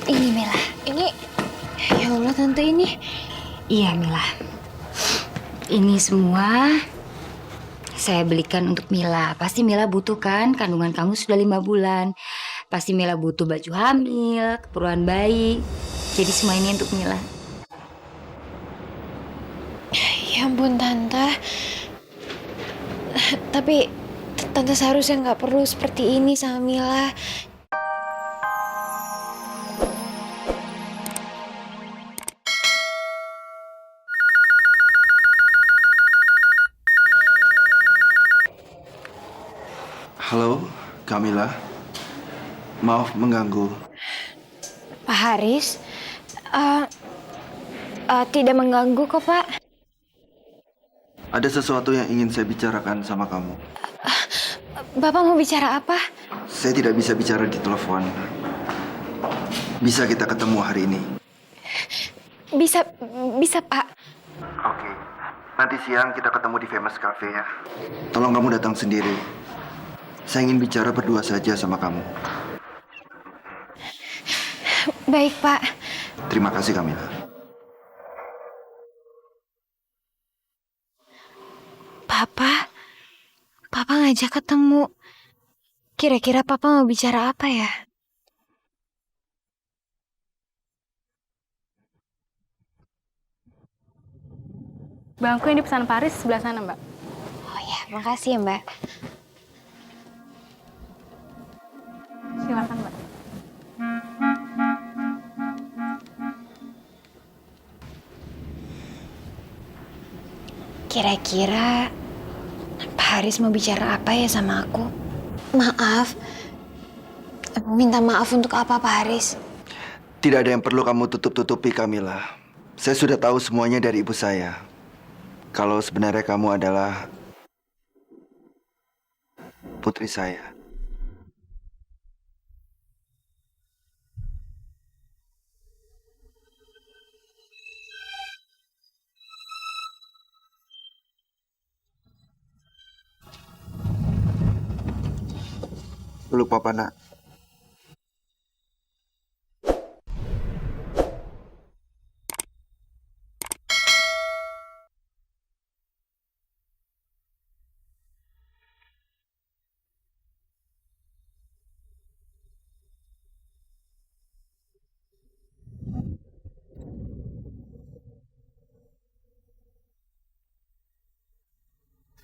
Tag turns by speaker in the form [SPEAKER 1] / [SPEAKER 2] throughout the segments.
[SPEAKER 1] Ini Mila. Ini, ya Allah tante ini.
[SPEAKER 2] Iya Mila. Ini semua saya belikan untuk Mila. Pasti Mila butuh kan? Kandungan kamu sudah 5 bulan. Pasti Mila butuh baju hamil, keperluan bayi. Jadi semua ini untuk Mila.
[SPEAKER 1] Ya ampun tante. Tapi tante seharusnya nggak perlu seperti ini sama Mila.
[SPEAKER 3] Halo, Kamila. Maaf mengganggu.
[SPEAKER 1] Pak Haris, eh, tidak mengganggu kok Pak.
[SPEAKER 3] Ada sesuatu yang ingin saya bicarakan sama kamu.
[SPEAKER 1] Bapak mau bicara apa?
[SPEAKER 3] Saya tidak bisa bicara di telepon. Bisa kita ketemu hari ini?
[SPEAKER 1] Bisa, bisa Pak.
[SPEAKER 3] Oke. Nanti siang kita ketemu di Famous Cafe ya. Tolong kamu datang sendiri. Saya ingin bicara berdua saja sama kamu.
[SPEAKER 1] Baik Pak.
[SPEAKER 3] Terima kasih, Kamila.
[SPEAKER 1] Papa ngajak ketemu. Kira-kira Papa mau bicara apa ya?
[SPEAKER 4] Bangku yang dipesan Paris sebelah sana, Mbak.
[SPEAKER 1] Oh ya, makasih ya Mbak.
[SPEAKER 4] Silakan, Mbak.
[SPEAKER 1] Kira-kira Pak Haris mau bicara apa ya sama aku? Maaf. Minta maaf untuk apa Pak Haris?
[SPEAKER 3] Tidak ada yang perlu kamu tutup-tutupi, Kamila. Saya sudah tahu semuanya dari ibu saya. Kalau sebenarnya kamu adalah putri saya. Peluk papa, nak.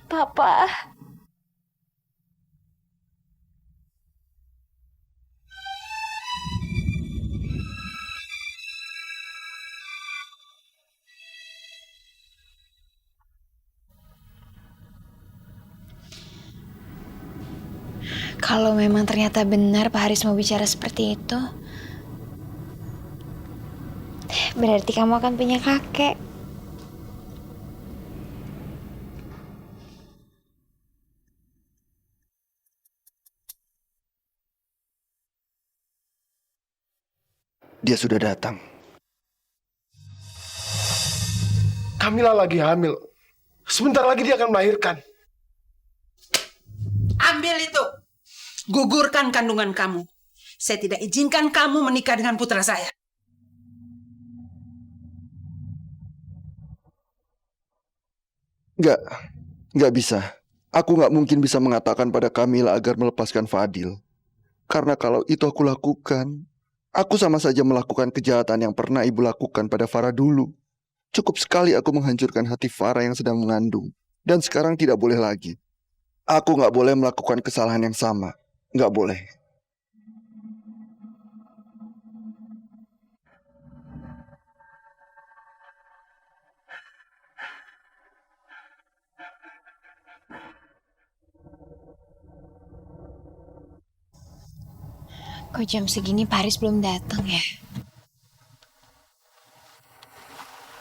[SPEAKER 1] Papa. Kalau memang ternyata benar Pak Haris mau bicara seperti itu, berarti kamu akan punya kakek.
[SPEAKER 3] Dia sudah datang.
[SPEAKER 5] Kamila lagi hamil. Sebentar lagi dia akan melahirkan.
[SPEAKER 6] Ambil itu. Gugurkan kandungan kamu. Saya tidak izinkan kamu menikah dengan putra saya.
[SPEAKER 3] Nggak, nggak bisa. Aku nggak mungkin bisa mengatakan pada Kamila agar melepaskan Fadil. Karena kalau itu aku lakukan, aku sama saja melakukan kejahatan yang pernah ibu lakukan pada Farah dulu. Cukup sekali aku menghancurkan hati Farah yang sedang mengandung. Dan sekarang tidak boleh lagi. Aku nggak boleh melakukan kesalahan yang sama. Nggak boleh.
[SPEAKER 1] Kok jam segini Pak Haris belum datang ya?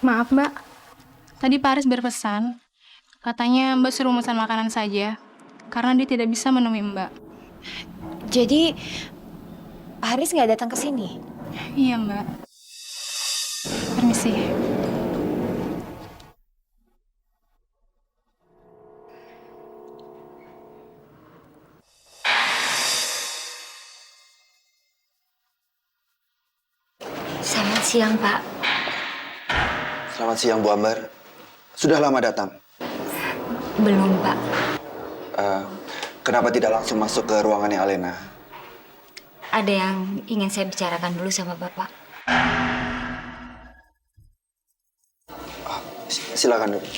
[SPEAKER 4] Maaf, Mbak. Tadi Pak Haris berpesan, katanya Mbak suruh memesan makanan saja, karena dia tidak bisa menemui Mbak.
[SPEAKER 1] Jadi Pak Haris nggak datang ke sini?
[SPEAKER 4] Iya, Mbak. Permisi.
[SPEAKER 2] siang, Pak.
[SPEAKER 3] Selamat siang, Bu Ambar. Sudah lama datang.
[SPEAKER 2] Belum, Pak.
[SPEAKER 3] Kenapa tidak langsung masuk ke ruangannya Alena?
[SPEAKER 2] Ada yang ingin saya bicarakan dulu sama Bapak.
[SPEAKER 3] Silakan, dulu.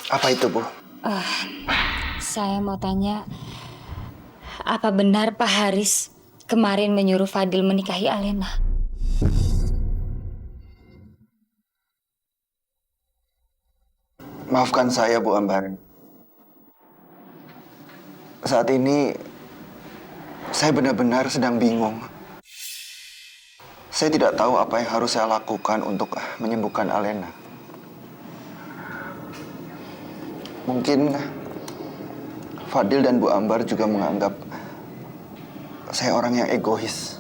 [SPEAKER 3] Apa itu, Bu?
[SPEAKER 2] Saya mau tanya, apa benar Pak Haris kemarin menyuruh Fadil menikahi Alena?
[SPEAKER 3] Maafkan saya, Bu Ambar. Saat ini, saya benar-benar sedang bingung. Saya tidak tahu apa yang harus saya lakukan untuk menyembuhkan Alena. Mungkin Fadil dan Bu Ambar juga menganggap saya orang yang egois.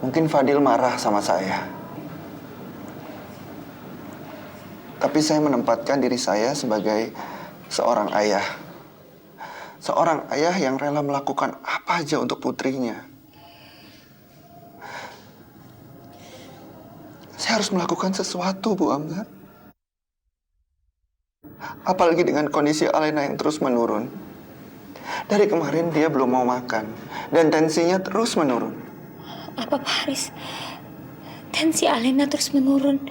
[SPEAKER 3] Mungkin Fadil marah sama saya. Tapi saya menempatkan diri saya sebagai seorang ayah. Seorang ayah yang rela melakukan apa aja untuk putrinya. Saya harus melakukan sesuatu, Bu Ambar. Apalagi dengan kondisi Alena yang terus menurun. Dari kemarin dia belum mau makan. Dan tensinya terus menurun.
[SPEAKER 2] Apa Pak Haris? Tensi Alena terus menurun.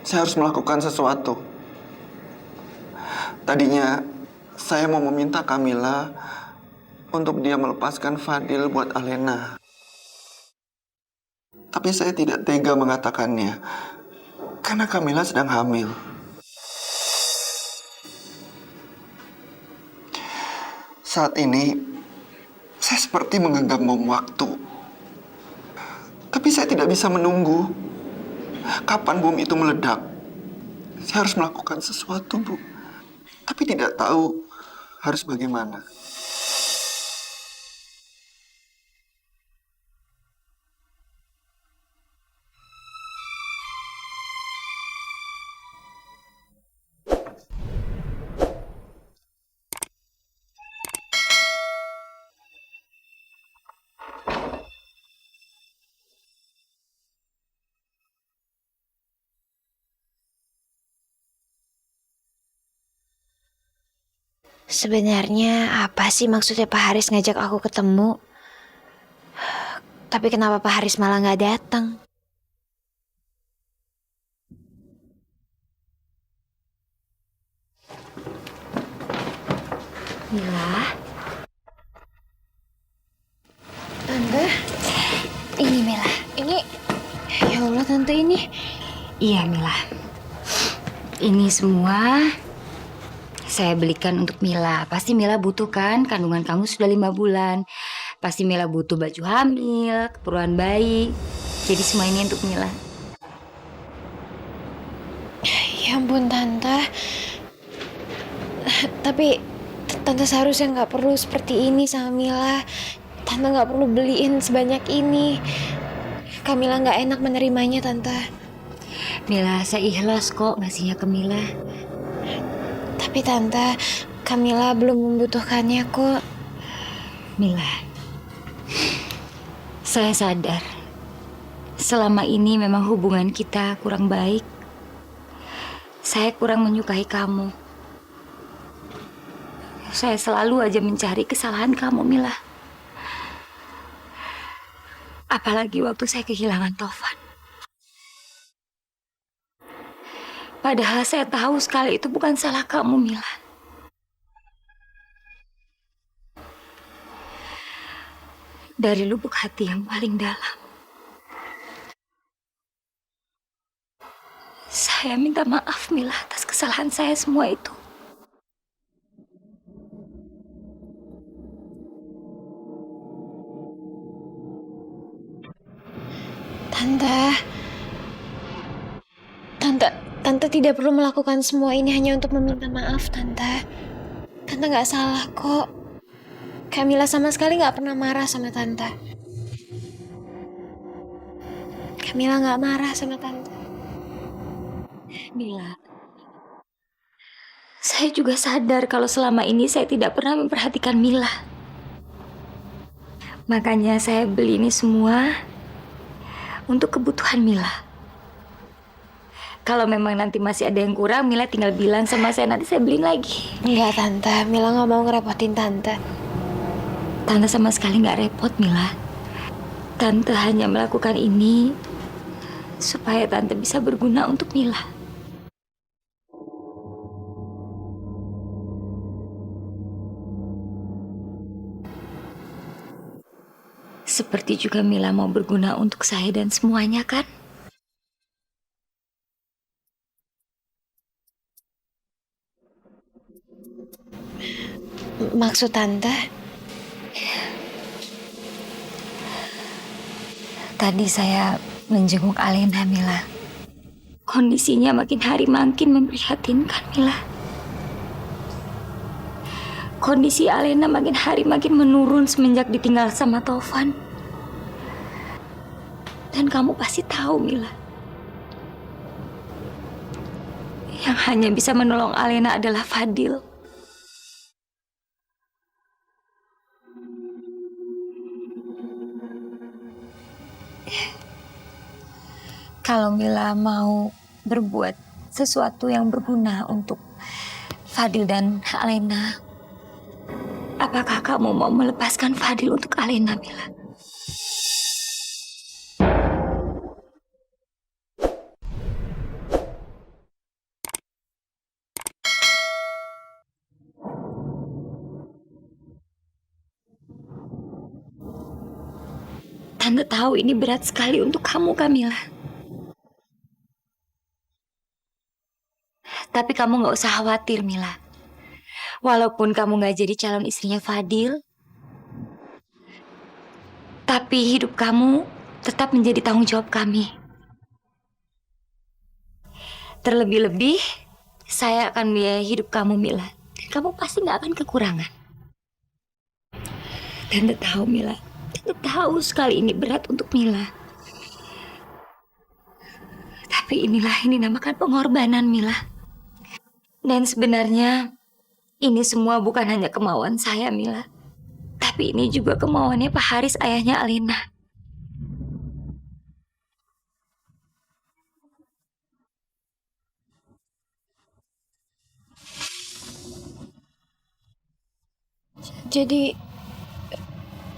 [SPEAKER 3] Saya harus melakukan sesuatu. Tadinya saya mau meminta Kamila untuk dia melepaskan Fadil buat Alena. Tapi saya tidak tega mengatakannya. Karena Kamila sedang hamil. Saat ini, saya seperti menggenggam bom waktu. Tapi saya tidak bisa menunggu. Kapan bom itu meledak? Saya harus melakukan sesuatu, Bu. Tapi tidak tahu harus bagaimana.
[SPEAKER 1] Sebenarnya apa sih maksudnya Pak Haris ngajak aku ketemu? Tapi kenapa Pak Haris malah nggak datang?
[SPEAKER 2] Mila,
[SPEAKER 1] Tante,
[SPEAKER 2] ini Mila.
[SPEAKER 1] ini ya Allah tante ini.
[SPEAKER 2] Iya Mila. Ini semua saya belikan untuk Mila. Pasti Mila butuh kan, kandungan kamu sudah 5 bulan. Pasti Mila butuh baju hamil, keperluan bayi. Jadi semua ini untuk Mila.
[SPEAKER 1] Ya ampun tante. Tapi tante seharusnya nggak perlu seperti ini sama Mila. Tante nggak perlu beliin sebanyak ini. Kamila nggak enak menerimanya tante.
[SPEAKER 2] Mila, saya ikhlas kok ngasihnya ke Mila.
[SPEAKER 1] Tapi tante, Kamila belum membutuhkannya kok.
[SPEAKER 2] Mila, saya sadar selama ini memang hubungan kita kurang baik. Saya kurang menyukai kamu. Saya selalu aja mencari kesalahan kamu, Mila. Apalagi waktu saya kehilangan Tovan. Padahal saya tahu sekali itu bukan salah kamu, Mila. Dari lubuk hati yang paling dalam, saya minta maaf, Mila, atas kesalahan saya semua itu.
[SPEAKER 1] Tante tidak perlu melakukan semua ini hanya untuk meminta maaf, Tante. Tante nggak salah kok. Kamila sama sekali nggak pernah marah sama Tante. Kamila nggak marah sama Tante.
[SPEAKER 2] Mila, saya juga sadar kalau selama ini saya tidak pernah memperhatikan Mila. Makanya saya beli ini semua untuk kebutuhan Mila. Kalau memang nanti masih ada yang kurang, Mila tinggal bilang sama saya, nanti saya beliin lagi.
[SPEAKER 1] Enggak, Tante. Mila nggak mau ngerepotin Tante.
[SPEAKER 2] Tante sama sekali nggak repot, Mila. Tante hanya melakukan ini supaya Tante bisa berguna untuk Mila. Seperti juga Mila mau berguna untuk saya dan semuanya, kan?
[SPEAKER 1] Maksud Tante?
[SPEAKER 2] Tadi saya menjenguk Alena, Mila. Kondisinya makin hari makin memprihatinkan, Mila. Kondisi Alena makin hari makin menurun semenjak ditinggal sama Tovan. Dan kamu pasti tahu, Mila. Yang hanya bisa menolong Alena adalah Fadil. Kalau Mila mau berbuat sesuatu yang berguna untuk Fadil dan Alena, apakah kamu mau melepaskan Fadil untuk Alena, Mila? Tante tahu ini berat sekali untuk kamu, Kamila. Tapi kamu gak usah khawatir, Mila. Walaupun kamu gak jadi calon istrinya Fadil, tapi hidup kamu tetap menjadi tanggung jawab kami. Terlebih-lebih, saya akan biayai hidup kamu, Mila. Dan kamu pasti gak akan kekurangan. Tante tahu, Mila. Tante tahu sekali ini berat untuk Mila. Tapi inilah yang dinamakan pengorbanan, Mila. Dan sebenarnya ini semua bukan hanya kemauan saya, Mila. Tapi ini juga kemauannya Pak Haris, ayahnya Alena.
[SPEAKER 1] Jadi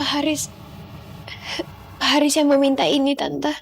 [SPEAKER 1] Pak Haris yang meminta ini, Tante.